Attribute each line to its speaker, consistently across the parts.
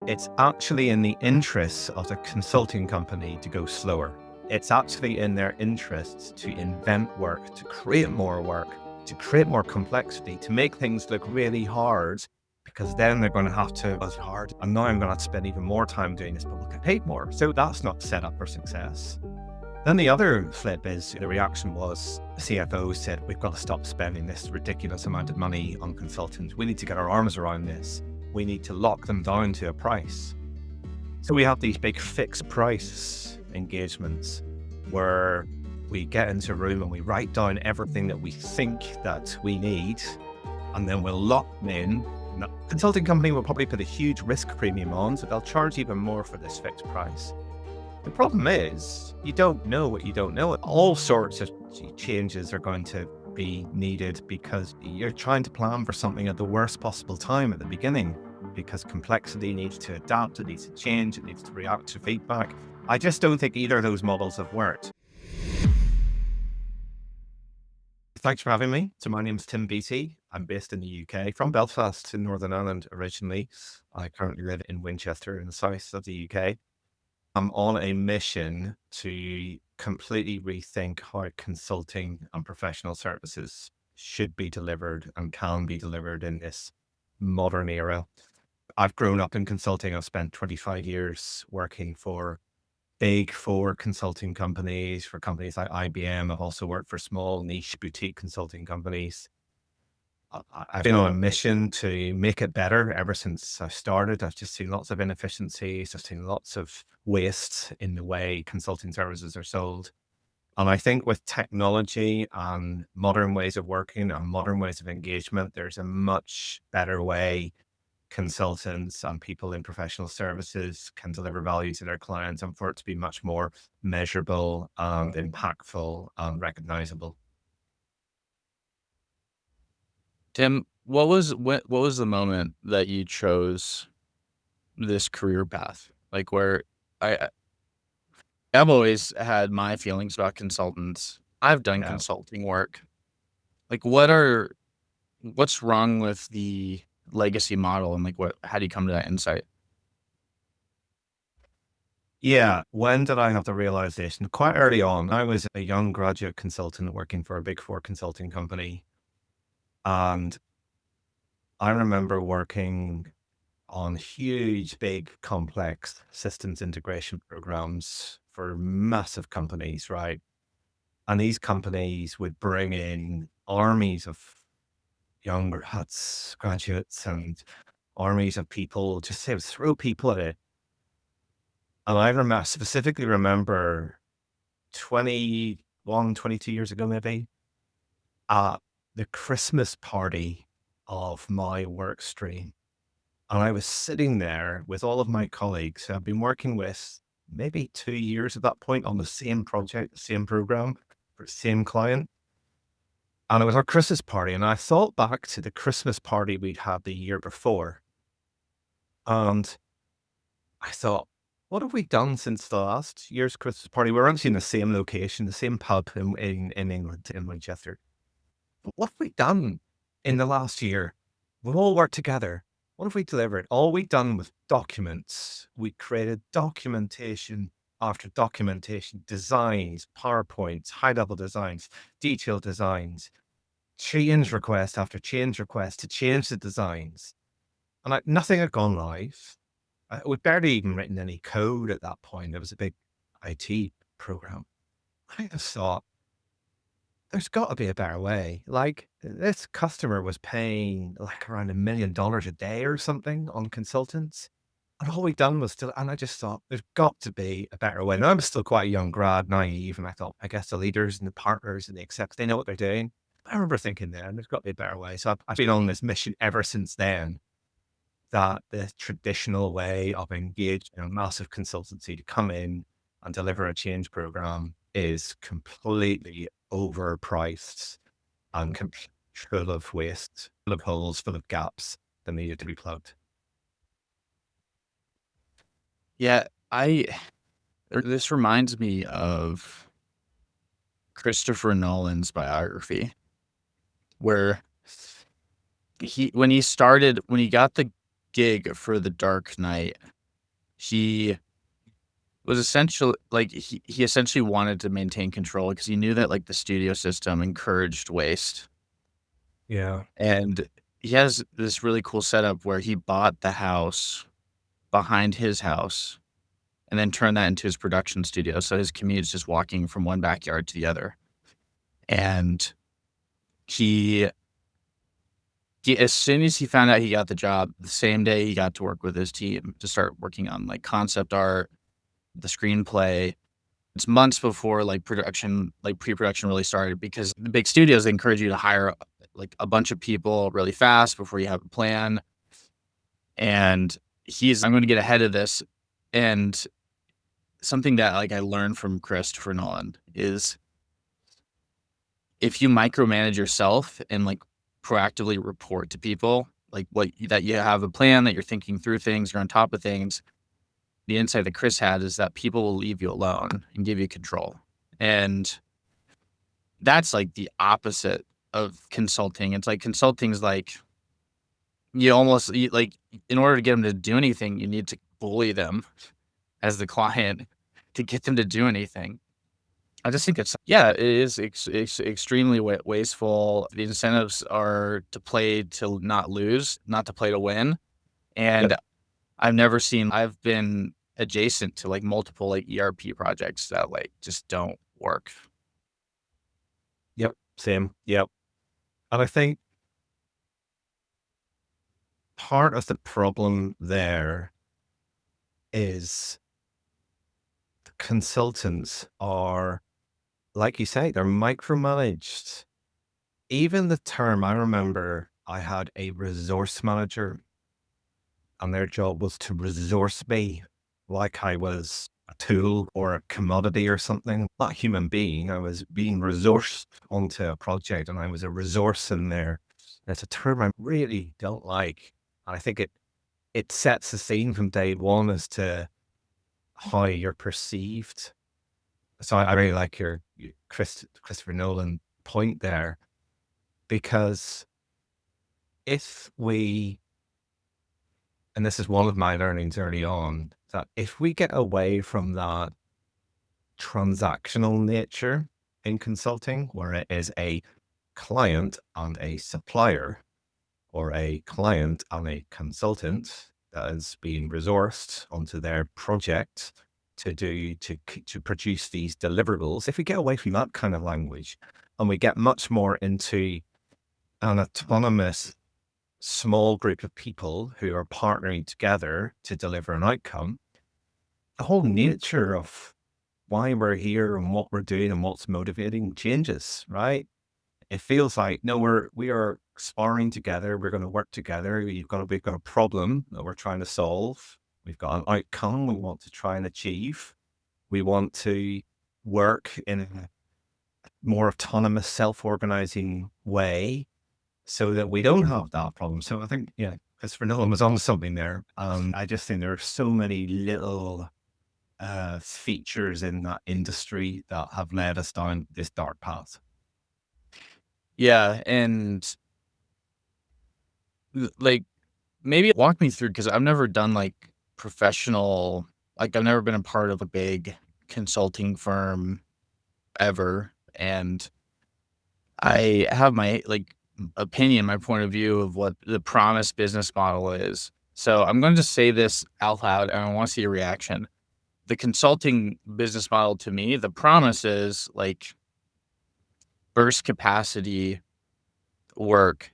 Speaker 1: It's actually in the interests of the consulting company to go slower. It's actually in their interests to invent work, to create more complexity, to make things look really hard, because then they're going to have to, it's hard. And now I'm going to have to spend even more time doing this, but we'll get paid more. So that's not set up for success. Then the other flip is the reaction was the CFO said, we've got to stop spending this ridiculous amount of money on consultants. We need to get our arms around this. We need to lock them down to a price. So we have these big fixed price engagements where we get into a room and we write down everything that we think that we need, and then we'll lock them in. The consulting company will probably put a huge risk premium on, so they'll charge even more for this fixed price. The problem is, you don't know what you don't know. All sorts of changes are going to be needed because you're trying to plan for something at the worst possible time at the beginning, because complexity needs to adapt, it needs to change, it needs to react to feedback. I just don't think either of those models have worked. Thanks for having me. So my name is Tim Beattie. I'm based in the UK, from Belfast in Northern Ireland originally. I currently live in Winchester in the south of the UK. I'm on a mission to completely rethink how consulting and professional services should be delivered and can be delivered in this modern era. I've grown up in consulting. I've spent 25 years working for big four consulting companies, for companies like IBM. I've also worked for small niche boutique consulting companies. I've been on a mission to make it better ever since I started. I've just seen lots of inefficiencies. I've seen lots of waste in the way consulting services are sold. And I think with technology and modern ways of working and modern ways of engagement, there's a much better way consultants and people in professional services can deliver value to their clients, and for it to be much more measurable and impactful and recognizable.
Speaker 2: Tim, what was the moment that you chose this career path? Like where I I've always had my feelings about consultants. I've done
Speaker 1: Yeah.
Speaker 2: consulting work. Like what's wrong with the legacy model, and like how do you come to that insight?
Speaker 1: Yeah. When did I have the realization? Quite early on. I was a young graduate consultant working for a big four consulting company. And I remember working on huge, big, complex systems integration programs for massive companies, right? And these companies would bring in armies of young graduates and armies of people, just say, throw people at it. And specifically remember 21, 22 years ago, maybe, at the Christmas party of my work stream. And I was sitting there with all of my colleagues who I've been working with maybe 2 years at that point on the same project, the same program for the same client. And it was our Christmas party. And I thought back to the Christmas party we'd had the year before. And I thought, what have we done since the last year's Christmas party? We're actually in the same location, the same pub in England, in Winchester. But what have we done in the last year? We've all worked together. What have we delivered? All we've done was documents. We created documentation after documentation, designs, PowerPoints, high level designs, detailed designs, change request after change request to change the designs. And nothing had gone live. We'd barely even written any code at that point. It was a big IT program. I just thought, there's got to be a better way. Like, this customer was paying like around $1 million a day or something on consultants. And all we've done was still, and I just thought, there's got to be a better way. And I was still quite a young grad, naive, and I thought, I guess the leaders and the partners and the execs, they know what they're doing. I remember thinking then, there's got to be a better way. So I've been on this mission ever since then, that the traditional way of engaging a massive consultancy to come in and deliver a change program is completely overpriced and full of waste, full of holes, full of gaps that needed to be plugged.
Speaker 2: Yeah, I this reminds me of Christopher Nolan's biography, where when he got the gig for The Dark Knight, he was essentially like he essentially wanted to maintain control because he knew that like the studio system encouraged waste.
Speaker 1: Yeah.
Speaker 2: And he has this really cool setup where he bought the house behind his house and then turned that into his production studio. So his commute is just walking from one backyard to the other. And he, as soon as he found out he got the job, the same day he got to work with his team to start working on like concept art, the screenplay. It's months before like production, like pre-production really started because the big studios encourage you to hire like a bunch of people really fast before you have a plan. And I'm going to get ahead of this. And something that like I learned from Christopher Nolan is if you micromanage yourself and like proactively report to people like that you have a plan, that you're thinking through things, you're on top of things. The insight that Chris had is that people will leave you alone and give you control. And that's like the opposite of consulting. It's like consulting's like like in order to get them to do anything, you need to bully them as the client to get them to do anything. I just think it is extremely wasteful. The incentives are to play to not lose, not to play to win.
Speaker 1: Yep.
Speaker 2: And I've been adjacent to like multiple like ERP projects that like just don't work.
Speaker 1: Yep. Same. Yep. And I think part of the problem there is consultants are, like you say, they're micromanaged. Even the term, I remember I had a resource manager and their job was to resource me like I was a tool or a commodity or something. Not a human being. I was being resourced onto a project and I was a resource in there. It's a term I really don't like. And I think it sets the scene from day one as to how you're perceived. So I really like your Christopher Nolan point there, because if we, and this is one of my learnings early on, that if we get away from that transactional nature in consulting, where it is a client and a supplier, or a client and a consultant that is being resourced onto their project to produce these deliverables, if we get away from that kind of language and we get much more into an autonomous small group of people who are partnering together to deliver an outcome, the whole nature of why we're here and what we're doing and what's motivating changes, right? It feels like, no, we are sparring together. We're going to work together. We've got a problem that we're trying to solve. We've got an outcome we want to try and achieve. We want to work in a more autonomous, self-organizing way so that we don't have that problem. So I think, yeah, Christopher Nolan was on something there. I just think there are so many little features in that industry that have led us down this dark path.
Speaker 2: Yeah. And like maybe walk me through because I've never done like professional, like I've never been a part of a big consulting firm ever. And I have my like opinion, my point of view of what the promise business model is. So I'm going to say this out loud and I want to see your reaction. The consulting business model to me, the promise is like burst capacity work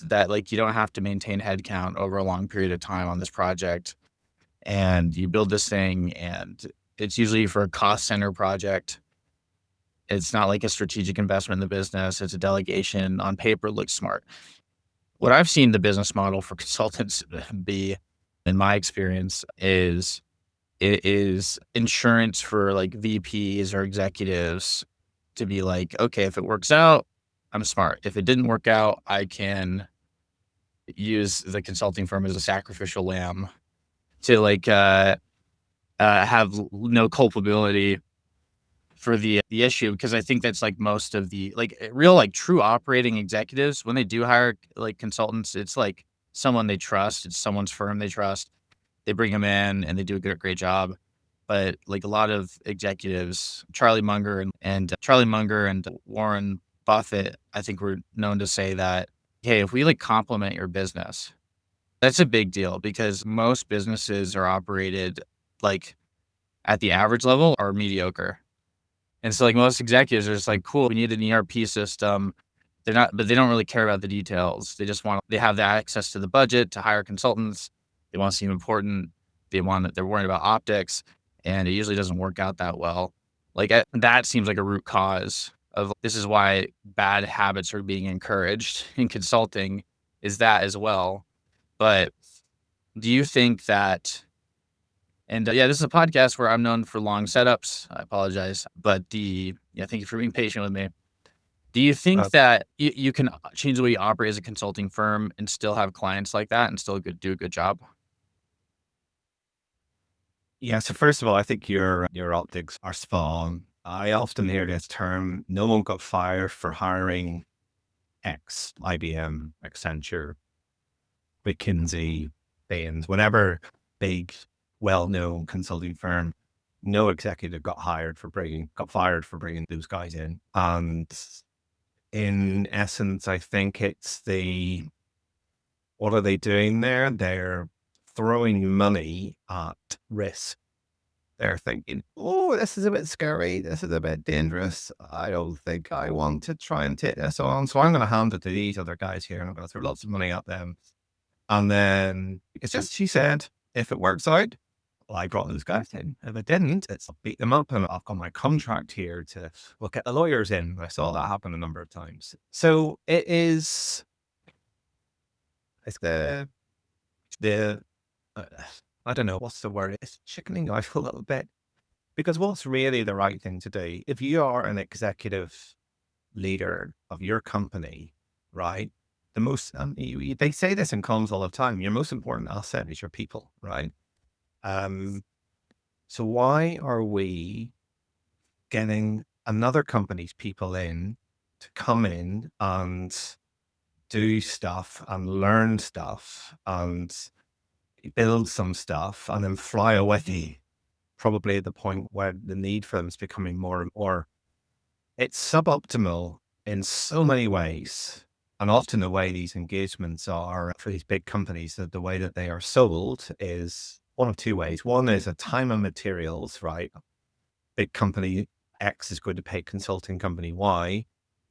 Speaker 2: that like you don't have to maintain headcount over a long period of time on this project. And you build this thing and it's usually for a cost center project. It's not like a strategic investment in the business. It's a delegation. On paper, it looks smart. What I've seen the business model for consultants be, in my experience, is it is insurance for like VPs or executives to be like, okay, if it works out, I'm smart. If it didn't work out, I can use the consulting firm as a sacrificial lamb to like have no culpability for the issue, because I think that's like most of the like real like true operating executives when they do hire like consultants, it's like someone they trust. It's someone's firm they trust. They bring them in and they do a great job. But like a lot of executives, Charlie Munger and Warren Buffett, I think were known to say that, hey, if we like complement your business, that's a big deal because most businesses are operated like at the average level are mediocre. And so like most executives are just like, cool, we need an ERP system. But they don't really care about the details. They have the access to the budget to hire consultants. They want to seem important. They're worried about optics, and it usually doesn't work out that well. That seems like a root cause of this is why bad habits are being encouraged in consulting is that as well. But do you think that, and yeah, this is a podcast where I'm known for long setups. I apologize, but yeah, thank you for being patient with me. Do you think
Speaker 1: Uh,
Speaker 2: that you can change the way you operate as a consulting firm and still have clients like that and still do a good job?
Speaker 1: yeah. So first of all, I think your optics are spot on. I often hear this term, no one got fired for hiring X, IBM, Accenture, McKinsey, Baines, whatever big, well-known consulting firm. No executive got fired for bringing those guys in. And in essence, I think it's what are they doing there? They're throwing money at risk. They're thinking, oh, this is a bit scary. This is a bit dangerous. I don't think I want to try and take this on. So I'm going to hand it to these other guys here and I'm going to throw lots of money at them. And then it's just, she said, if it works out, well, I brought those guys in. If it didn't, it's I'll beat them up and I've got my contract here to, we'll get the lawyers in. I saw that happen a number of times. So it's the, uh, I don't know, what's the word? It's chickening out a little bit because what's really the right thing to do? If you are an executive leader of your company, right? They say this in comms all the time. Your most important asset is your people, right? Um, so why are we getting another company's people in to come in and do stuff and learn stuff and build some stuff and then fly away? Probably at the point where the need for them is becoming more and more. It's suboptimal in so many ways. And often the way these engagements are for these big companies, that the way that they are sold is one of two ways. One is a time and materials, right? Big company X is going to pay consulting company Y.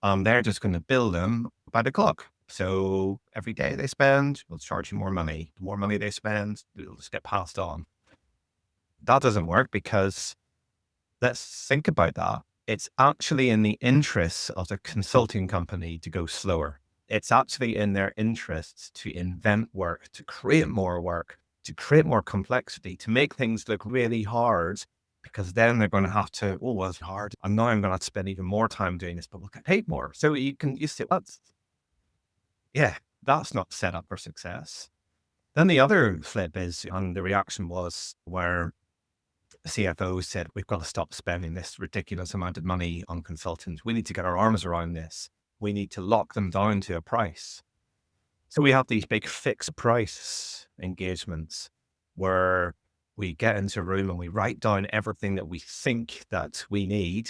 Speaker 1: They're just going to bill them by the clock. So every day they spend, we'll charge you more money. The more money they spend, it'll just get passed on. That doesn't work because let's think about that. It's actually in the interests of the consulting company to go slower. It's actually in their interests to invent work, to create more work, to create more complexity, to make things look really hard, because then they're going to have to, oh, well, it's hard. And now I'm going to have to spend even more time doing this, but we'll get paid more. So you say, yeah, that's not set up for success. Then the other flip is, and the reaction was where CFO said, we've got to stop spending this ridiculous amount of money on consultants. We need to get our arms around this. We need to lock them down to a price. So we have these big fixed price engagements where we get into a room and we write down everything that we think that we need,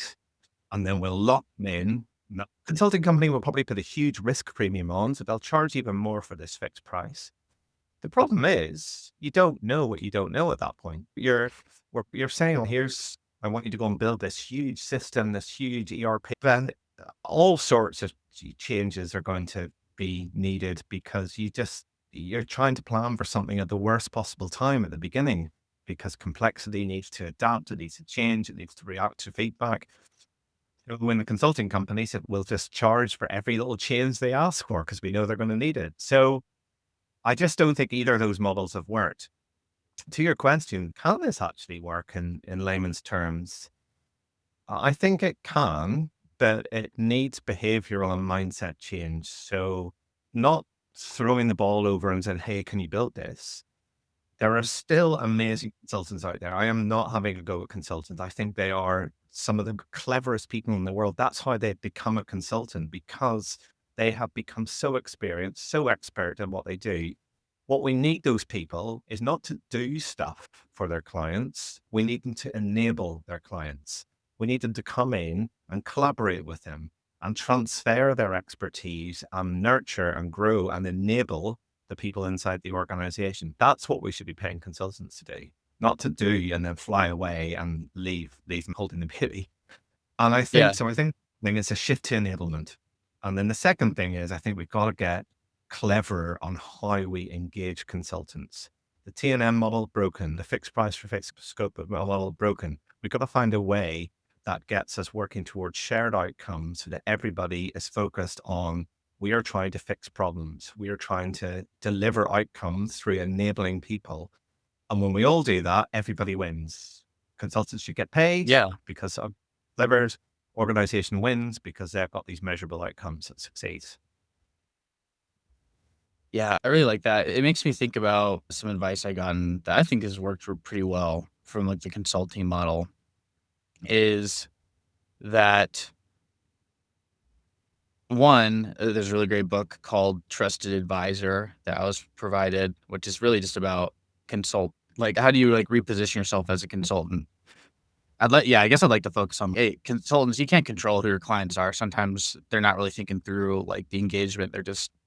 Speaker 1: and then we'll lock them in. The consulting company will probably put a huge risk premium on, so they'll charge even more for this fixed price. The problem is you don't know what you don't know at that point. You're saying, well, I want you to go and build this huge system, this huge ERP. Then all sorts of changes are going to be needed because you're trying to plan for something at the worst possible time at the beginning because complexity needs to adapt, it needs to change, it needs to react to feedback. When the consulting company said, we'll just charge for every little change they ask for because we know they're going to need it. So I just don't think either of those models have worked. To your question, can this actually work in layman's terms? I think it can, but it needs behavioral and mindset change. So not throwing the ball over and saying, hey, can you build this? There are still amazing consultants out there. I am not having a go at consultants. I think they are some of the cleverest people in the world. That's how they've become a consultant, because they have become so experienced, so expert in what they do, What we need those people is not to do stuff for their clients. We need them to enable their clients. We need them to come in and collaborate with them and transfer their expertise and nurture and grow and enable the people inside the organization. That's what we should be paying consultants to do, not to do and then fly away and leave them holding the baby. And I think
Speaker 2: Yeah.
Speaker 1: so. I think it's a shift to enablement. And then the second thing is I think we've got to get cleverer on how we engage consultants. The T&M model broken, the fixed price for fixed scope model broken. We've got to find a way that gets us working towards shared outcomes so that everybody is focused on we are trying to fix problems. We are trying to deliver outcomes through enabling people. And when we all do that, everybody wins. Consultants should get paid
Speaker 2: Yeah.
Speaker 1: because of delivers. Organization wins because they've got these measurable outcomes that succeed.
Speaker 2: Yeah, I really like that. It makes me think about some advice I gotten that I think has worked pretty well from like the consulting model is that one, there's a really great book called Trusted Advisor that I was provided, which is really just about like how do you like reposition yourself as a consultant? I guess I'd like to focus on, hey, consultants, you can't control who your clients are. Sometimes they're not really thinking through like the engagement.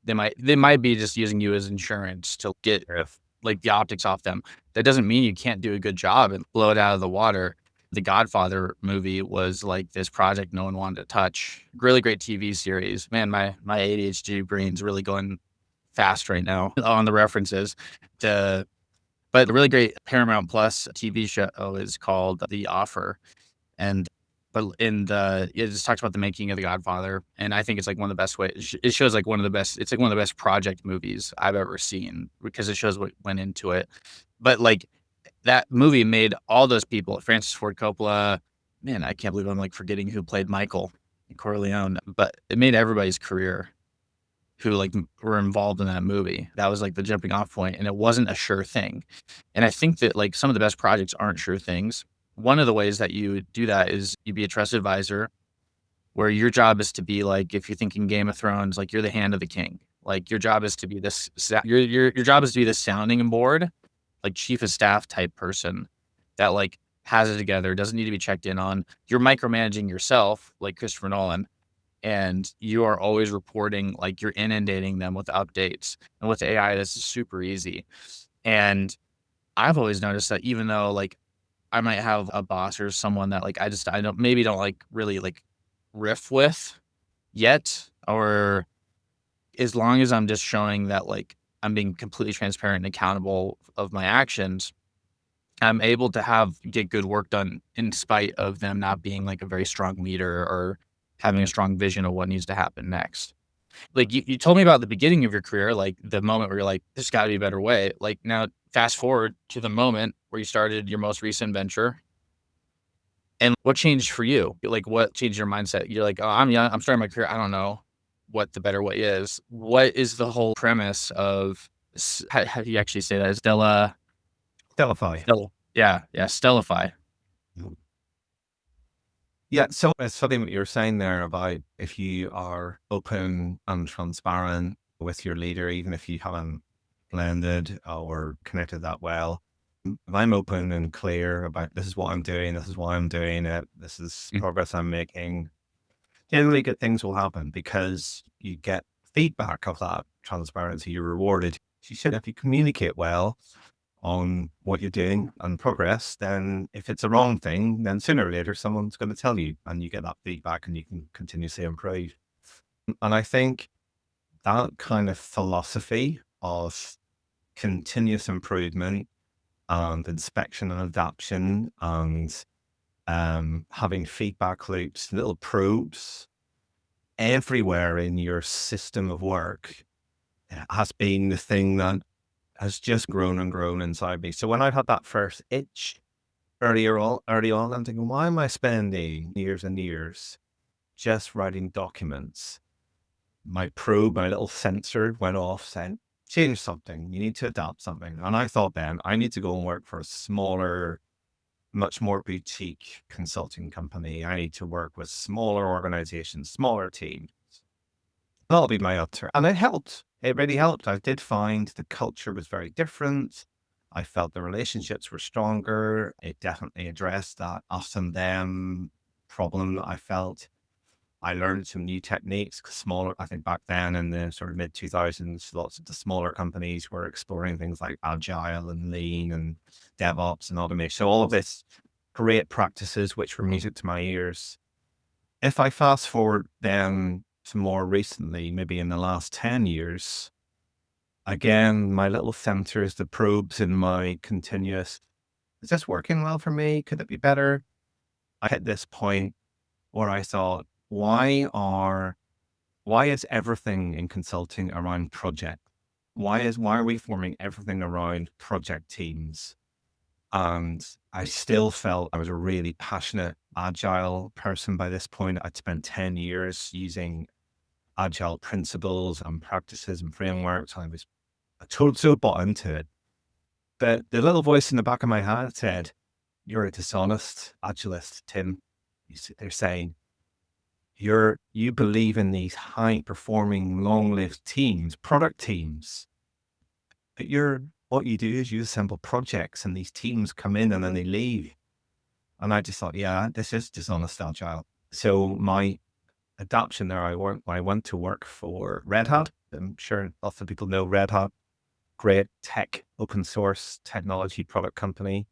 Speaker 2: They might be just using you as insurance to get
Speaker 1: If
Speaker 2: like the optics off them. That doesn't mean you can't do a good job and blow it out of the water. The Godfather movie was like this project no one wanted to touch. Really great TV series. Man, my ADHD brain's really going fast right now on the references to but the really great Paramount Plus TV show is called The Offer, and but in the it just talks about the making of The Godfather, and I think it's like one of the best ways. It shows like one of the best. It's like one of the best project movies I've ever seen because it shows what went into it. But like that movie made all those people, Francis Ford Coppola. Man, I can't believe I'm like forgetting who played Michael Corleone, but it made everybody's career who like were involved in that movie. That was like the jumping off point, and it wasn't a sure thing. And I think that like some of the best projects aren't sure things. One of the ways that you do that is you be a trusted advisor where your job is to be like, if you're thinking Game of Thrones, like you're the hand of the king. Like your job is to be your job is to be the sounding board, like chief of staff type person that like has it together, doesn't need to be checked in on. You're micromanaging yourself, like Christopher Nolan, and you are always reporting, like you're inundating them with updates. And with AI, this is super easy. And I've always noticed that even though like I might have a boss or someone that like I don't like really like riff with yet, or as long as I'm just showing that like I'm being completely transparent and accountable of my actions, I'm able to get good work done in spite of them not being like a very strong leader or having a strong vision of what needs to happen next. Like you told me about the beginning of your career, like the moment where you're like, there's gotta be a better way. Like now fast forward to the moment where you started your most recent venture. And what changed for you? Like what changed your mindset? You're like, oh, I'm young, I'm starting my career. I don't know what the better way is. What is the whole premise of how do you actually say that?
Speaker 1: Delphi.
Speaker 2: Yeah, Stellify.
Speaker 1: Yeah, so it's something what you're saying there about if you are open and transparent with your leader, even if you haven't blended or connected that well. If I'm open and clear about this is what I'm doing, this is why I'm doing it, this is
Speaker 2: Mm.
Speaker 1: progress I'm making, generally good things will happen because you get feedback of that transparency. You're rewarded. You should, if you communicate well on what you're doing and progress, then if it's a wrong thing, then sooner or later someone's going to tell you and you get that feedback and you can continuously improve. And I think that kind of philosophy of continuous improvement and inspection and adaptation and having feedback loops, little probes everywhere in your system of work has been the thing that has just grown and grown inside me. So when I had that first itch early on, I'm thinking, why am I spending years and years just writing documents? My probe, my little sensor went off saying, change something. You need to adapt something. And I thought then I need to go and work for a smaller, much more boutique consulting company. I need to work with smaller organizations, smaller teams. That'll be my answer. And it helped. It really helped. I did find the culture was very different. I felt the relationships were stronger. It definitely addressed that us and them problem that I felt. I learned some new techniques. 'Cause smaller, I think back then in the sort of mid 2000s, lots of the smaller companies were exploring things like agile and lean and DevOps and automation. So all of this great practices, which were music to my ears. If I fast forward then to more recently, maybe in the last 10 years, again, my little sensors, the probes in my continuous, is this working well for me? Could it be better? I hit this point where I thought, why is everything in consulting around project? Why are we forming everything around project teams? And I still felt I was a really passionate agile person by this point. I'd spent 10 years using agile principles and practices and frameworks. I was so bought into it. But the little voice in the back of my head said, "You're a dishonest agilist, Tim." They're saying, you believe in these high performing, long lived teams, product teams, but what you do is you assemble projects and these teams come in and then they leave. And I just thought, yeah, this is dishonest agile. So my adoption there, I went to work for Red Hat. I'm sure lots of people know Red Hat, great tech, open source technology product company.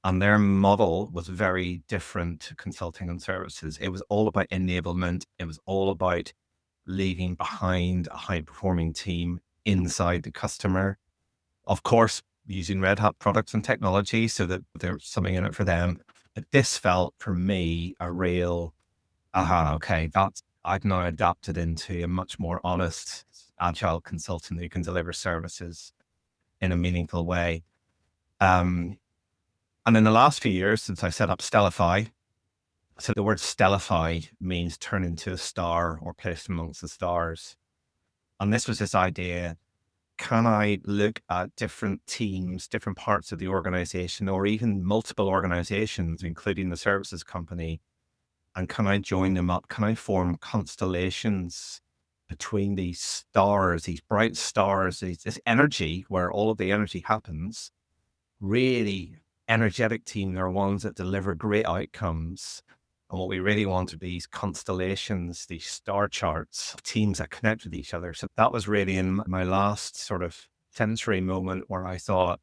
Speaker 1: And their model was very different to consulting and services. It was all about enablement. It was all about leaving behind a high performing team inside the customer. Of course, using Red Hat products and technology so that there's something in it for them. But this felt for me a real, okay, I've now adapted into a much more honest, agile consultant who can deliver services in a meaningful way. Um, and in the last few years, since I set up Stellify, so the word Stellify means turn into a star or placed amongst the stars. And this was this idea, can I look at different teams, different parts of the organization, or even multiple organizations, including the services company, and can I join them up? Can I form constellations between these stars, these bright stars, this energy where all of the energy happens? Really energetic team are ones that deliver great outcomes. And what we really want are these constellations, these star charts, of teams that connect with each other. So that was really in my last sort of sensory moment where I thought,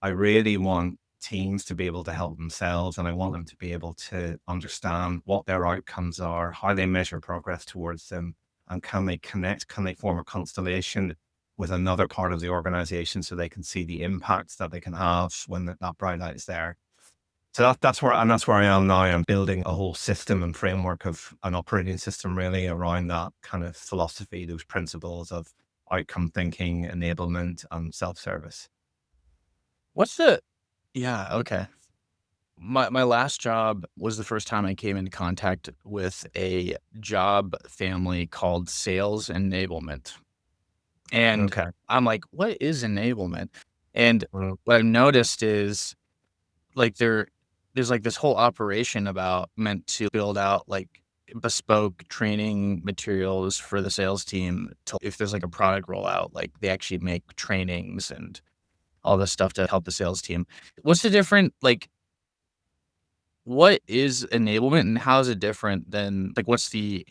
Speaker 1: I really want teams to be able to help themselves, and I want them to be able to understand what their outcomes are, how they measure progress towards them, and can they connect, can they form a constellation with another part of the organization so they can see the impacts that they can have when that bright light is there. So that's where I am now. I'm building a whole system and framework of an operating system really around that kind of philosophy, those principles of outcome thinking, enablement, and self-service.
Speaker 2: What's the Yeah, okay. My last job was the first time I came into contact with a job family called sales enablement. And
Speaker 1: Okay.
Speaker 2: I'm like, "What is enablement?" And
Speaker 1: Well,
Speaker 2: what I've noticed is, like, there's, like, this whole operation about meant to build out, like, bespoke training materials for the sales team to if there's, like, a product rollout, like, they actually make trainings and all this stuff to help the sales team. What's the different like, what is enablement and how is it different than like, what's the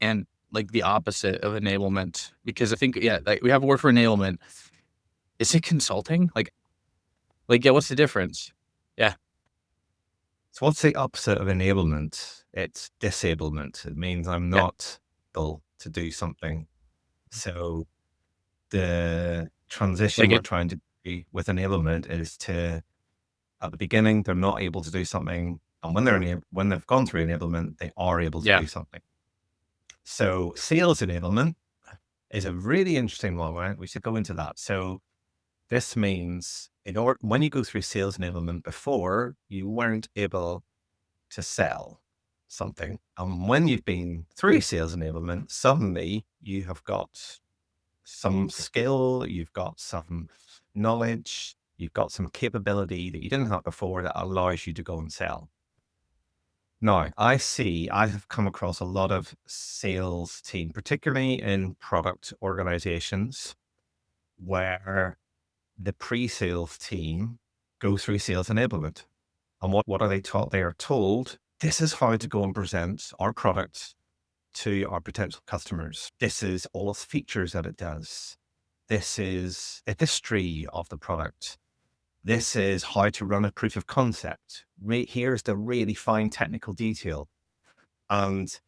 Speaker 2: and, like, the opposite of enablement? Because I think, yeah, like, we have a word for enablement. Is it consulting? Yeah, what's the difference? Yeah,
Speaker 1: so what's the opposite of enablement? It's disablement. It means I'm
Speaker 2: yeah.
Speaker 1: not able to do something. So the transition
Speaker 2: Like
Speaker 1: we're
Speaker 2: it
Speaker 1: trying to do with enablement is to, at the beginning, they're not able to do something. And when they've gone through enablement, they are able to
Speaker 2: yeah,
Speaker 1: do something. So sales enablement is a really interesting one, right? We should go into that. So this means when you go through sales enablement before, you weren't able to sell something. And when you've been through sales enablement, suddenly you have got some skill, you've got some knowledge, you've got some capability that you didn't have before that allows you to go and sell. Now, I have come across a lot of sales team, particularly in product organizations, where the pre-sales team go through sales enablement. And what are they taught? They are told this is how to go and present our product to our potential customers. This is all its features that it does. This is the history of the product. This is how to run a proof of concept. Here's the really fine technical detail. And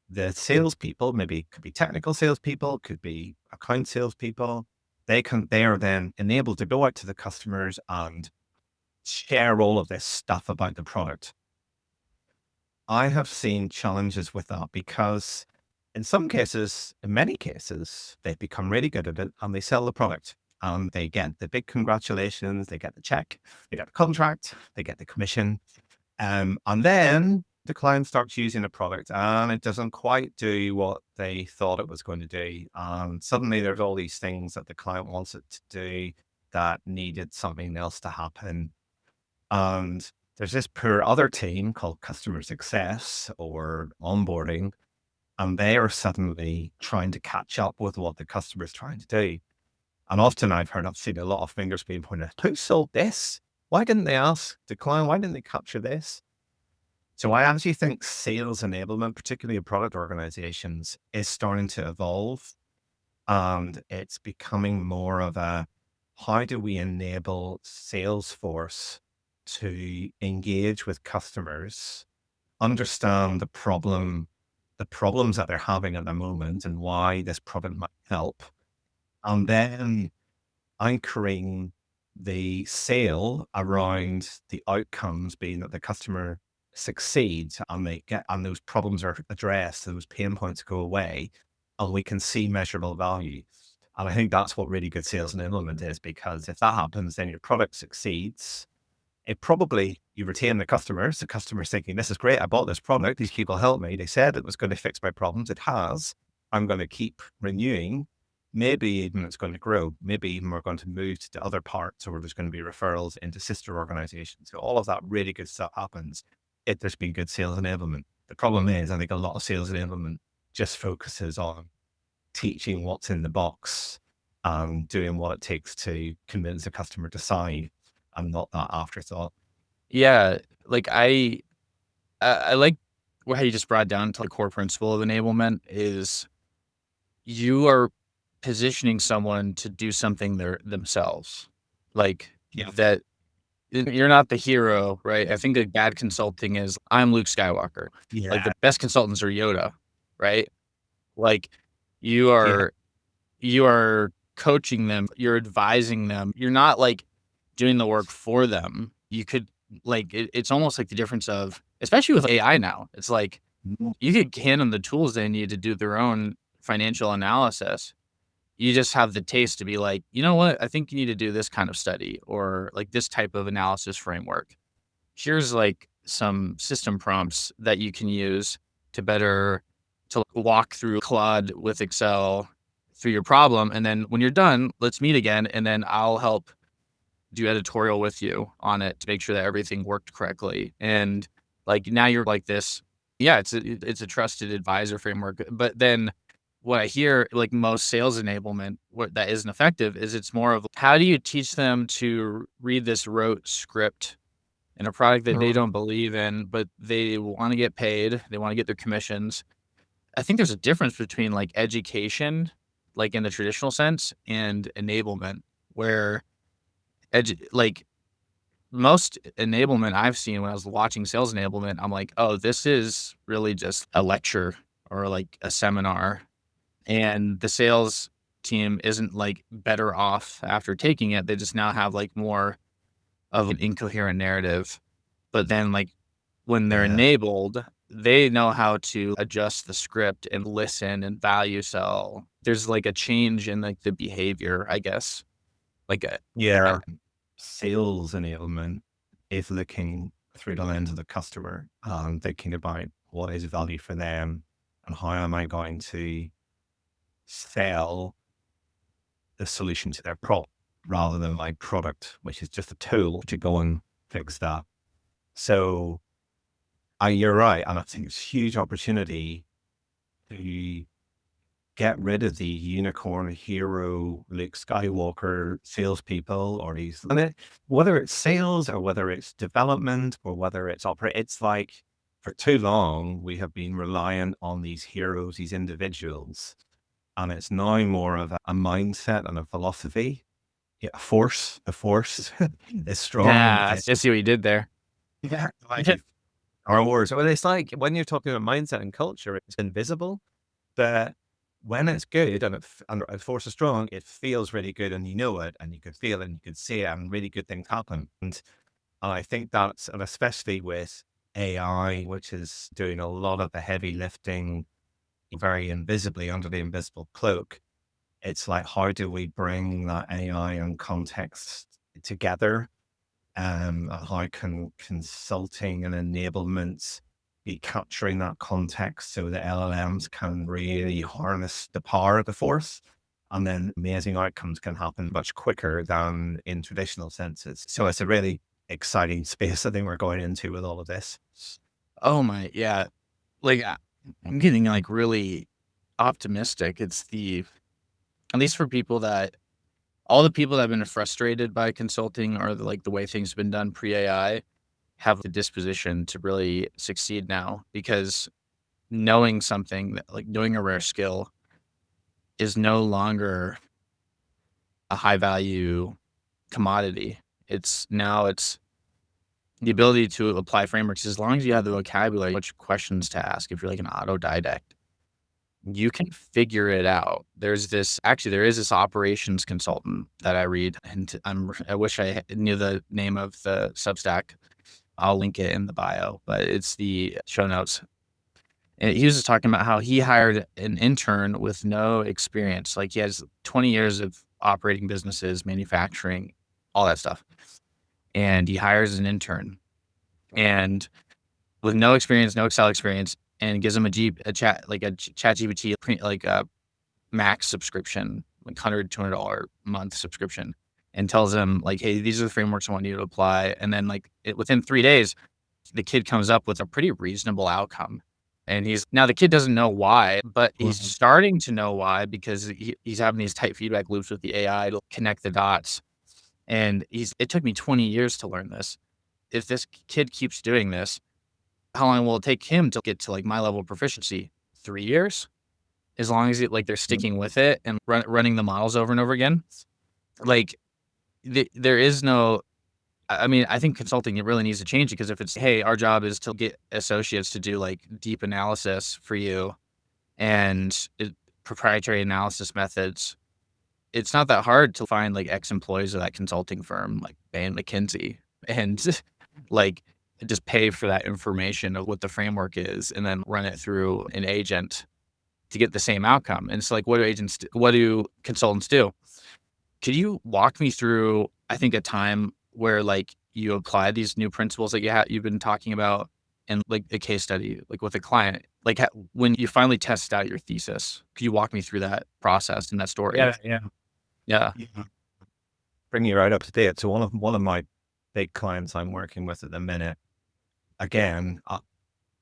Speaker 1: the salespeople, maybe it could be technical salespeople, could be account salespeople, they are then enabled to go out to the customers and share all of this stuff about the product. I have seen challenges with that because in many cases, they've become really good at it and they sell the product and they get the big congratulations, they get the check, they get the contract, they get the commission. And then the client starts using the product and it doesn't quite do what they thought it was going to do. And suddenly there's all these things that the client wants it to do that needed something else to happen. And there's this poor other team called customer success or onboarding, and they are suddenly trying to catch up with what the customer is trying to do. And often I've seen a lot of fingers being pointed at who sold this? Why didn't they ask the client? Why didn't they capture this? So I actually think sales enablement, particularly in product organizations, is starting to evolve and it's becoming more of a how do we enable Salesforce to engage with customers, understand the problems that they're having at the moment and why this product might help, and then anchoring the sale around the outcomes being that the customer succeeds and they get and those problems are addressed, those pain points go away, and we can see measurable value. And I think that's what really good sales enablement is, because if that happens, then your product succeeds. It probably you retain the customers. The customer's thinking, this is great. I bought this product. These people helped me. They said it was going to fix my problems. It has. I'm going to keep renewing. Maybe even it's going to grow. Maybe even we're going to move to other parts, or there's going to be referrals into sister organizations. So all of that really good stuff happens if there's been good sales enablement. The problem is, I think a lot of sales enablement just focuses on teaching what's in the box and doing what it takes to convince the customer to sign and not that afterthought.
Speaker 2: Yeah, like I like how you just brought down to the core principle of enablement is you are positioning someone to do something themselves. Like
Speaker 1: Yeah.
Speaker 2: that you're not the hero, right? I think a bad consulting is I'm Luke Skywalker. Like
Speaker 1: Yeah.
Speaker 2: the best consultants are Yoda, right? Like you
Speaker 1: Yeah.
Speaker 2: are you are coaching them, you're advising them. You're not like doing the work for them. You could like it's almost like the difference of especially with AI now. It's like
Speaker 1: Mhm.
Speaker 2: you could hand them the tools they need to do their own financial analysis. You just have the taste to be like, you know what? I think you need to do this kind of study or like this type of analysis framework. Here's like some system prompts that you can use to better to walk through Claude with Excel through your problem. And then when you're done, let's meet again. And then I'll help do editorial with you on it to make sure that everything worked correctly. And like now you're like this, yeah, it's a trusted advisor framework. But then what I hear, like most sales enablement, what that isn't effective is it's more of how do you teach them to read this rote script in a product that they
Speaker 1: Mhm.
Speaker 2: don't believe in, but they want to get paid, they want to get their commissions. I think there's a difference between like education, like in the traditional sense, and enablement, where like most enablement I've seen when I was watching sales enablement, I'm like, oh, this is really just a lecture or like a seminar. And the sales team isn't like better off after taking it. They just now have like more of an incoherent narrative. But then, like, when they're
Speaker 1: Yeah.
Speaker 2: enabled, they know how to adjust the script and listen and value sell. There's like a change in like the behavior, I guess. Like,
Speaker 1: Yeah. Sales enablement is looking through the lens of the customer and thinking about what is value for them and how am I going to sell the solution to their problem rather than my product, which is just a tool to go and fix that. So You're right. And I think it's a huge opportunity to get rid of the unicorn hero Luke Skywalker salespeople or these, and whether it's sales or whether it's development or whether it's it's like for too long we have been reliant on these heroes, these individuals, and it's now more of a mindset and a philosophy. Yeah, a force is strong.
Speaker 2: Yeah, I see what you did there.
Speaker 1: Yeah, like
Speaker 2: Yeah.
Speaker 1: Star Wars. Well, it's like when you're talking about mindset and culture, it's invisible. But when it's good and and a force is strong, it feels really good, and you know it, and you can feel it, and you can see it, and really good things happen. And I think that's, and especially with AI, which is doing a lot of the heavy lifting very invisibly under the invisible cloak. It's like, how do we bring that AI and context together? How can consulting and enablement be capturing that context so the LLMs can really harness the power of the force? And then amazing outcomes can happen much quicker than in traditional senses. So it's a really exciting space I think we're going into with all of this.
Speaker 2: Oh my, yeah. Like I'm getting like really optimistic. It's at least for people that all the people that have been frustrated by consulting or like the way things have been done pre AI have the disposition to really succeed now because knowing something that like knowing a rare skill is no longer a high value commodity. It's the ability to apply frameworks as long as you have the vocabulary, which questions to ask if you're like an autodidact. You can figure it out. There is this operations consultant that I read, and I wish I knew the name of the Substack. I'll link it in the bio, but it's the show notes. And he was just talking about how he hired an intern with no experience. Like he has 20 years of operating businesses, manufacturing, all that stuff. And he hires an intern and with no experience, no Excel experience, and gives him a chat GPT, like a max subscription, like $100, $200 month subscription, and tells him like, hey, these are the frameworks I want you to apply. And then within 3 days, the kid comes up with a pretty reasonable outcome. And now the kid doesn't know why, but he's
Speaker 1: Mhm.
Speaker 2: starting to know why because he's having these tight feedback loops with the AI to connect the dots. And it took me 20 years to learn this. If this kid keeps doing this, how long will it take him to get to like my level of proficiency? 3 years? As long as they're sticking with it and running the models over and over again. Like there is no, I mean, I think consulting, it really needs to change because if it's, hey, our job is to get associates to do like deep analysis for you and proprietary analysis methods, it's not that hard to find like ex-employees of that consulting firm, like Bain McKinsey, and like just pay for that information of what the framework is and then run it through an agent to get the same outcome. And it's like, what do consultants do? Could you walk me through, I think, a time where like you apply these new principles that you've been talking about in like a case study, like with a client, like when you finally test out your thesis? Could you walk me through that process and that story?
Speaker 1: Yeah, yeah.
Speaker 2: Yeah.
Speaker 1: Yeah. Bring you right up to date. So one of my big clients I'm working with at the minute, again,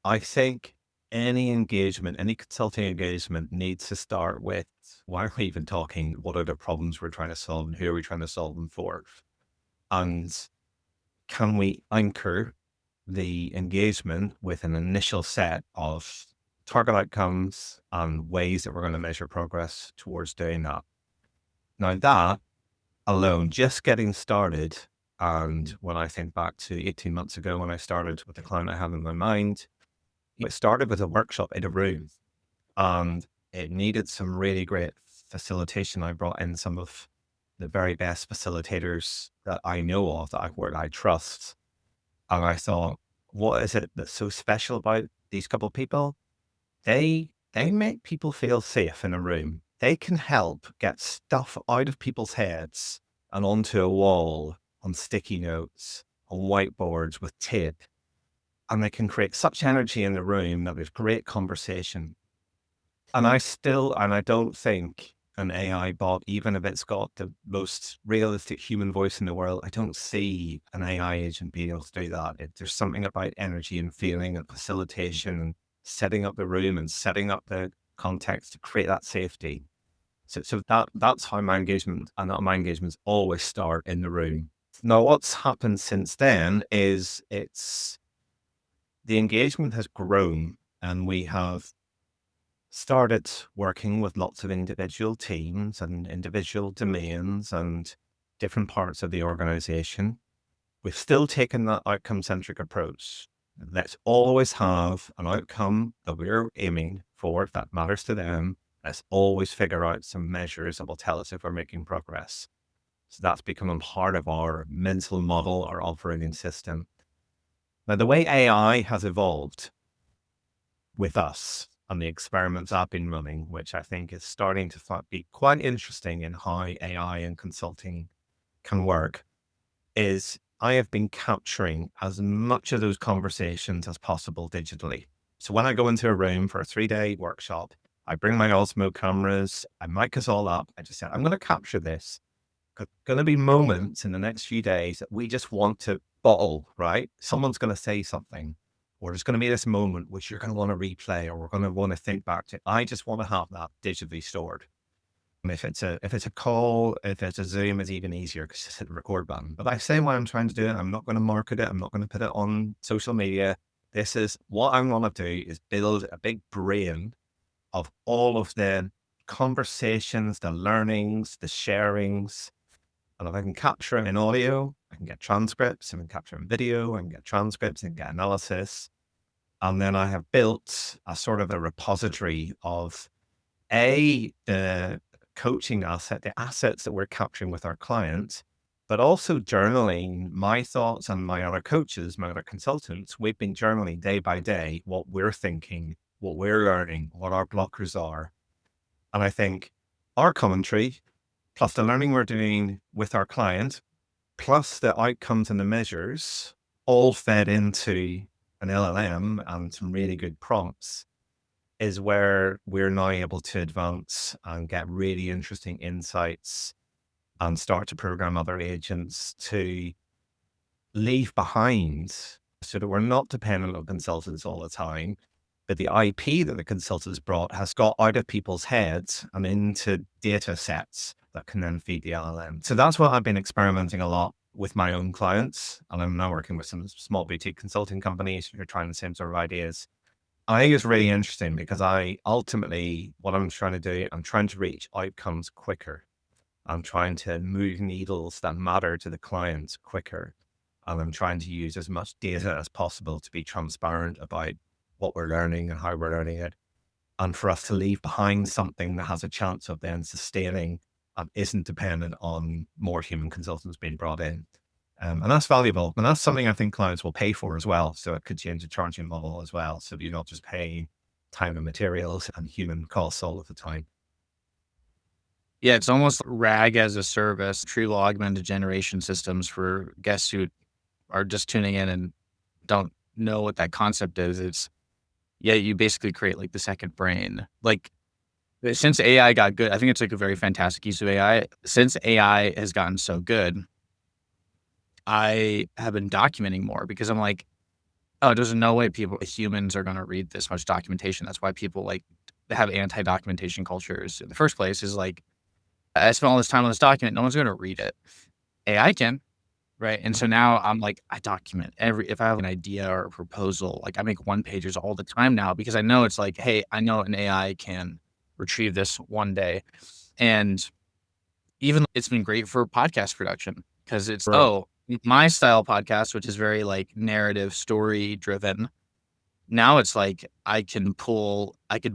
Speaker 1: I think any engagement, any consulting engagement needs to start with, why are we even talking? What are the problems we're trying to solve and who are we trying to solve them for? And can we anchor the engagement with an initial set of target outcomes and ways that we're going to measure progress towards doing that? Now that alone, just getting started, and when I think back to 18 months ago when I started with the client I had in my mind, it started with a workshop in a room and it needed some really great facilitation. I brought in some of the very best facilitators that I know of, I trust. And I thought, what is it that's so special about these couple of people? They make people feel safe in a room. They can help get stuff out of people's heads and onto a wall on sticky notes, on whiteboards with tape. And they can create such energy in the room that there's great conversation. And I don't think an AI bot, even if it's got the most realistic human voice in the world, I don't see an AI agent being able to do that. There's something about energy and feeling and facilitation and setting up the room and setting up the context to create that safety. So that's how my engagements always start in the room. Now, what's happened since then is the engagement has grown, and we have started working with lots of individual teams and individual domains and different parts of the organization. We've still taken that outcome centric approach. Let's always have an outcome that we're aiming for that matters to them. Let's always figure out some measures that will tell us if we're making progress. So that's becoming part of our mental model, our operating system. Now, the way AI has evolved with us and the experiments I've been running, which I think is starting to be quite interesting in how AI and consulting can work, is I have been capturing as much of those conversations as possible digitally. So when I go into a room for a 3-day workshop, I bring my Osmo cameras, I mic us all up. I just said, I'm going to capture this. Going to be moments in the next few days that we just want to bottle, right? Someone's going to say something, or there's going to be this moment which you're going to want to replay, or we're going to want to think back to. I just want to have that digitally stored. And if it's a call, if it's a Zoom, it's even easier because just hit the record button. But I say why I'm trying to do it. I'm not going to market it. I'm not going to put it on social media. This is what I want to do: is build a big brain of all of the conversations, the learnings, the sharings. And if I can capture it in audio, I can get transcripts, I can capture it in video, I can get transcripts and get analysis. And then I have built a sort of a repository of the coaching asset, the assets that we're capturing with our clients, but also journaling my thoughts and my other coaches, my other consultants. We've been journaling day by day what we're thinking, what we're learning, what our blockers are. And I think our commentary, plus the learning we're doing with our client, plus the outcomes and the measures, all fed into an LLM and some really good prompts, is where we're now able to advance and get really interesting insights and start to program other agents to leave behind so that we're not dependent on consultants all the time. But the IP that the consultants brought has got out of people's heads and into data sets that can then feed the LLM. So that's what I've been experimenting a lot with my own clients. And I'm now working with some small boutique consulting companies who are trying the same sort of ideas. I think it's really interesting because what I'm trying to do, I'm trying to reach outcomes quicker. I'm trying to move needles that matter to the clients quicker. And I'm trying to use as much data as possible to be transparent about what we're learning and how we're learning it. And for us to leave behind something that has a chance of then sustaining and isn't dependent on more human consultants being brought in. And that's valuable. And that's something I think clients will pay for as well. So it could change the charging model as well. So you're not just paying time and materials and human costs all of the time.
Speaker 2: Yeah, it's almost RAG as a service, true augmented generation systems for guests who are just tuning in and don't know what that concept is. It's yeah, you basically create like the second brain. Like since AI got good, I think it's like a very fantastic use of AI. Since AI has gotten so good, I have been documenting more because I'm like, oh, there's no way humans are going to read this much documentation. That's why people like have anti-documentation cultures in the first place. Is like I spent all this time on this document, no one's going to read it. AI can, right? And so now I'm like, I document if I have an idea or a proposal, like I make one pagers all the time now because I know it's like, hey, I know an AI can retrieve this one day. And even it's been great for podcast production because it's,
Speaker 1: Right.
Speaker 2: oh, my style podcast, which is very like narrative story driven. Now it's like I could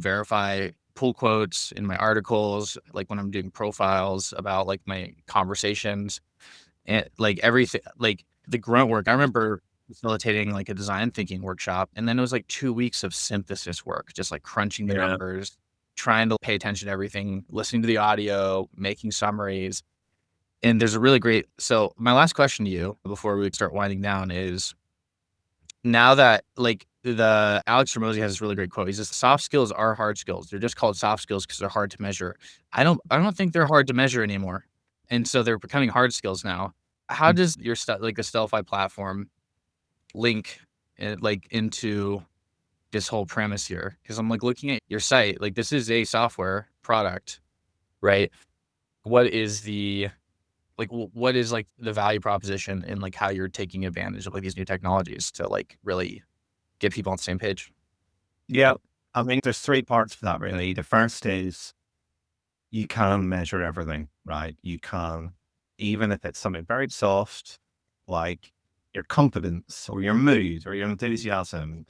Speaker 2: verify, pull quotes in my articles, like when I'm doing profiles about like my conversations and like everything, like the grunt work. I remember facilitating like a design thinking workshop, and then it was like 2 weeks of synthesis work, just like crunching the
Speaker 1: Yeah.
Speaker 2: numbers, trying to pay attention to everything, listening to the audio, making summaries. And there's a really great. So my last question to you before we start winding down is now that like the Alex Ramosi has this really great quote. He says, "Soft skills are hard skills. They're just called soft skills because they're hard to measure." I don't think they're hard to measure anymore, and so they're becoming hard skills now. How does your stuff, like the Stellify platform, link like into this whole premise here? Because I'm like looking at your site, like this is a software product, right? What is the what is like the value proposition and like how you're taking advantage of like these new technologies to like really get people on the same page?
Speaker 1: Yeah. I mean, there's three parts to that really. The first is you can measure everything, right? You can, even if it's something very soft, like your confidence or your mood or your enthusiasm,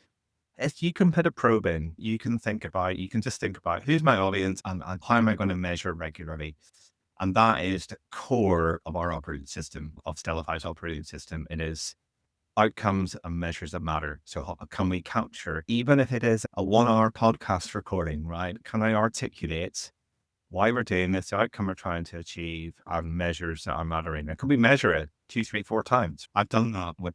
Speaker 1: if you can put a probe in, you can just think about who's my audience and how am I going to measure regularly? And that is the core of our operating system, of Stellify's operating system. It is outcomes and measures that matter. So can we capture, even if it is a 1 hour podcast recording, right? Can I articulate why we're doing this, the outcome we're trying to achieve, our measures that are mattering? And could we measure it 2, 3, 4 times? I've done that with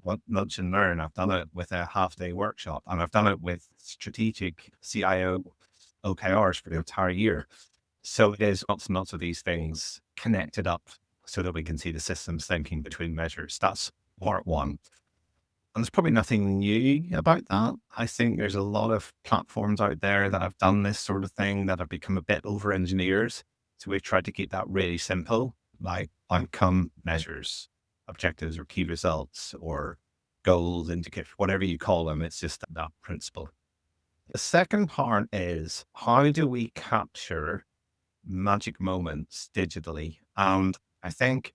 Speaker 1: what Nudge and Learn. I've done it with a half-day workshop, and I've done it with strategic CIO OKRs for the entire year. So it is lots and lots of these things connected up so that we can see the systems thinking between measures. That's part one. And there's probably nothing new about that. I think there's a lot of platforms out there that have done this sort of thing that have become a bit over engineered. So we've tried to keep that really simple, like outcome measures, objectives or key results or goals, indicators, whatever you call them. It's just that principle. The second part is how do we capture magic moments digitally? And I think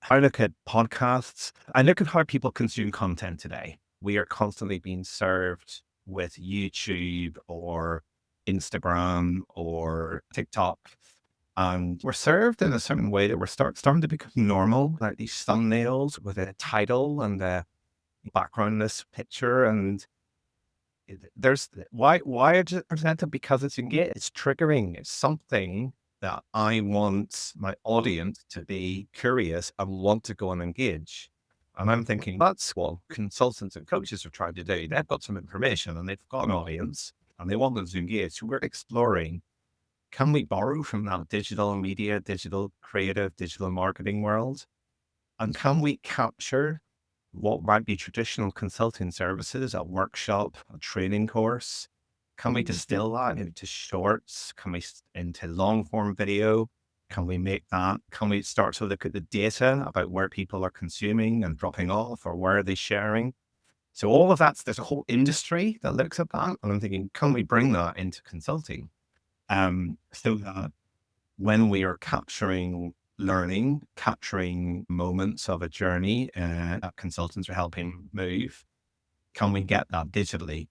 Speaker 1: I look at podcasts, I look at how people consume content today. We are constantly being served with YouTube or Instagram or TikTok. And we're served in a certain way that we're starting to become normal, like these thumbnails with a title and a backgroundless picture. And there's why is it presented? Because it's engaged, it's triggering, it's something that I want my audience to be curious and want to go and engage. And I'm thinking that's what consultants and coaches are trying to do. They've got some information and they've got an audience and they want them to engage. So we're exploring, can we borrow from that digital media, digital creative, digital marketing world? And can we capture what might be traditional consulting services, a workshop, a training course? Can we distill that into shorts? Can we into long form video? Can we make that? Can we start to look at the data about where people are consuming and dropping off, or where are they sharing? So all of that's, there's a whole industry that looks at that. And I'm thinking, can we bring that into consulting? So that when we are capturing learning, capturing moments of a journey that consultants are helping move, can we get that digitally?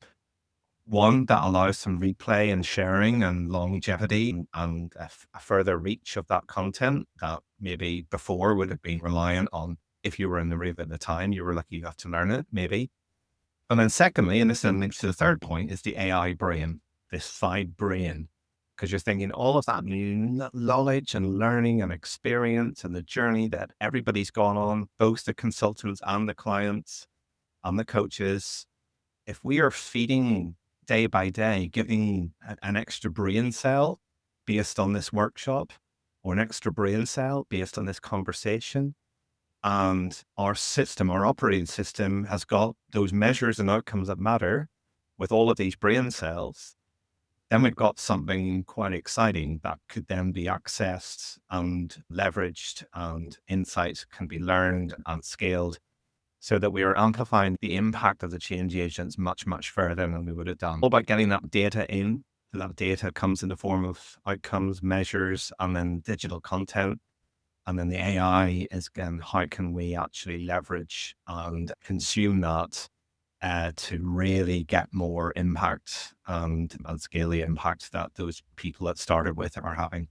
Speaker 1: One that allows some replay and sharing and longevity and a further reach of that content that maybe before would have been reliant on, if you were in the room at the time, you were lucky enough to learn it, maybe. And then secondly, and this then links to the third point, is the AI brain, this side brain, because you're thinking all of that new knowledge and learning and experience and the journey that everybody's gone on, both the consultants and the clients and the coaches. If we are feeding day by day, giving an extra brain cell based on this workshop or an extra brain cell based on this conversation, and our system, our operating system has got those measures and outcomes that matter with all of these brain cells, then we've got something quite exciting that could then be accessed and leveraged, and insights can be learned and scaled so that we are amplifying the impact of the change agents much, much further than we would have done. All about getting that data in. So that data comes in the form of outcomes, measures, and then digital content. And then the AI is, again, how can we actually leverage and consume that to really get more impact and scale the impact that those people that started with are having.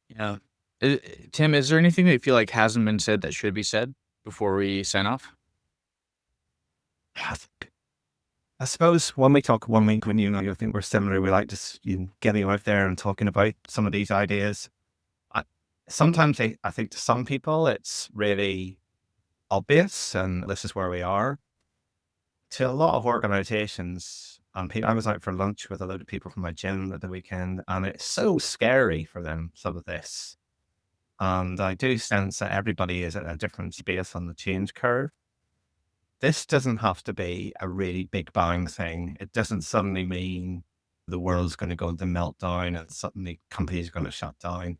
Speaker 2: Yeah. Uh, Tim, is there anything that you feel like hasn't been said that should be said before we sign off?
Speaker 1: I suppose when we talk one week, when you know, you think we're similar, we like just getting out there and talking about some of these ideas. I, sometimes I think to some people it's really obvious and this is where we are. to a lot of organizations, I was out for lunch with a load of people from my gym at the weekend, and it's so scary for them, some of this. And I do sense that everybody is at a different space on the change curve. This doesn't have to be a really big bang thing. It doesn't suddenly mean the world's going to go into meltdown and suddenly companies are going to shut down.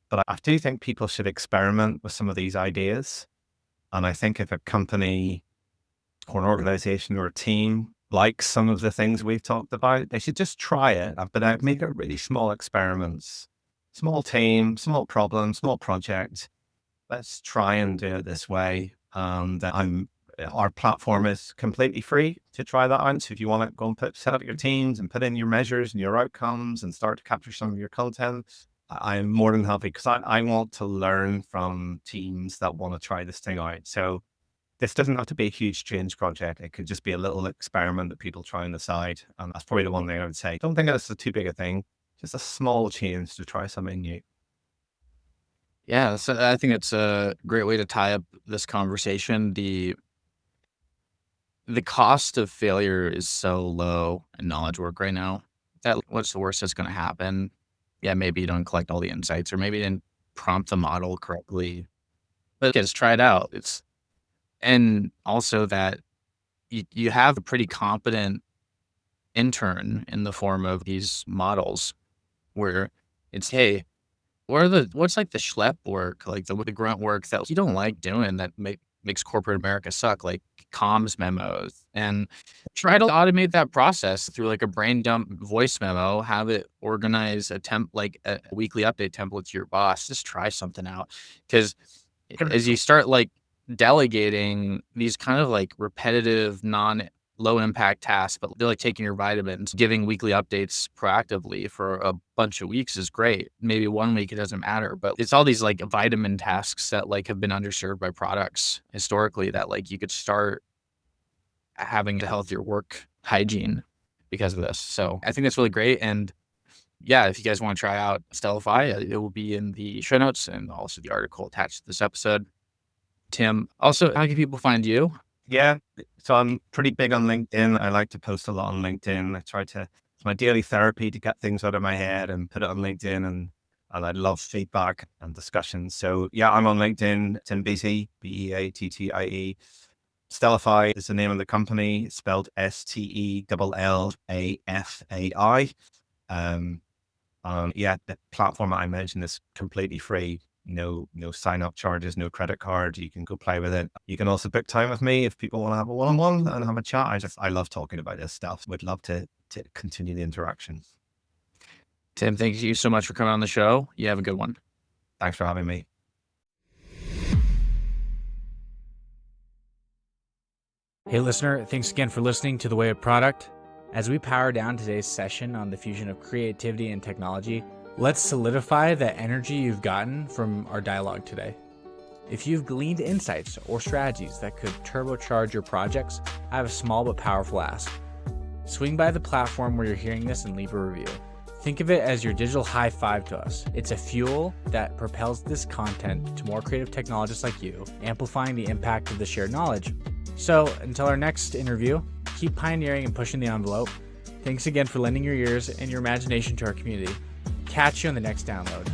Speaker 1: But I do think people should experiment with some of these ideas. And I think if a company or an organization or a team likes some of the things we've talked about, they should just try it. But I'd make it really small experiments, small team, small problem, small project. Let's try and do it this way. And our platform is completely free to try that out. So if you want to go and set up your teams and put in your measures and your outcomes and start to capture some of your content, I'm more than happy because I want to learn from teams that want to try this thing out. So this doesn't have to be a huge change project. It could just be a little experiment that people try on the side. And that's probably the one thing I would say. Don't think it's too big a thing. Just a small change to try something new.
Speaker 2: Yeah, so I think it's a great way to tie up this conversation. The cost of failure is so low in knowledge work right now that what's the worst that's going to happen? Yeah, maybe you don't collect all the insights, or maybe you didn't prompt the model correctly, but just try it out. And also that you have a pretty competent intern in the form of these models where it's, hey, what's like the schlep work, like the grunt work that you don't like doing that makes corporate America suck, like comms memos, and try to automate that process through like a brain dump voice memo, have it organize like a weekly update template to your boss. Just try something out. Because as you start like delegating these kind of like repetitive, low impact tasks, but they're like taking your vitamins, giving weekly updates proactively for a bunch of weeks is great. Maybe 1 week, it doesn't matter, but it's all these like vitamin tasks that like have been underserved by products historically that like you could start having a healthier work hygiene because of this. So I think that's really great. And yeah, if you guys want to try out Stellify, it will be in the show notes and also the article attached to this episode. Tim, also, how can people find you?
Speaker 1: Yeah. So I'm pretty big on LinkedIn. I like to post a lot on LinkedIn. It's my daily therapy to get things out of my head and put it on LinkedIn. And I love feedback and discussions. So yeah, I'm on LinkedIn. Tim Beattie, Beattie. Stellify is the name of the company. It's spelled STELLAFAI. Yeah, the platform I mentioned is completely free. No sign up charges, no credit card. You can go play with it. You can also book time with me if people want to have a one-on-one and have a chat. I love talking about this stuff. Would love to continue the interaction.
Speaker 2: Tim, thank you so much for coming on the show. You have a good one.
Speaker 1: Thanks for having me.
Speaker 3: Hey listener, thanks again for listening to The Way of Product. As we power down today's session on the fusion of creativity and technology, let's solidify the energy you've gotten from our dialogue today. If you've gleaned insights or strategies that could turbocharge your projects, I have a small but powerful ask. Swing by the platform where you're hearing this and leave a review. Think of it as your digital high five to us. It's a fuel that propels this content to more creative technologists like you, amplifying the impact of the shared knowledge. So until our next interview, keep pioneering and pushing the envelope. Thanks again for lending your ears and your imagination to our community. Catch you on the next download.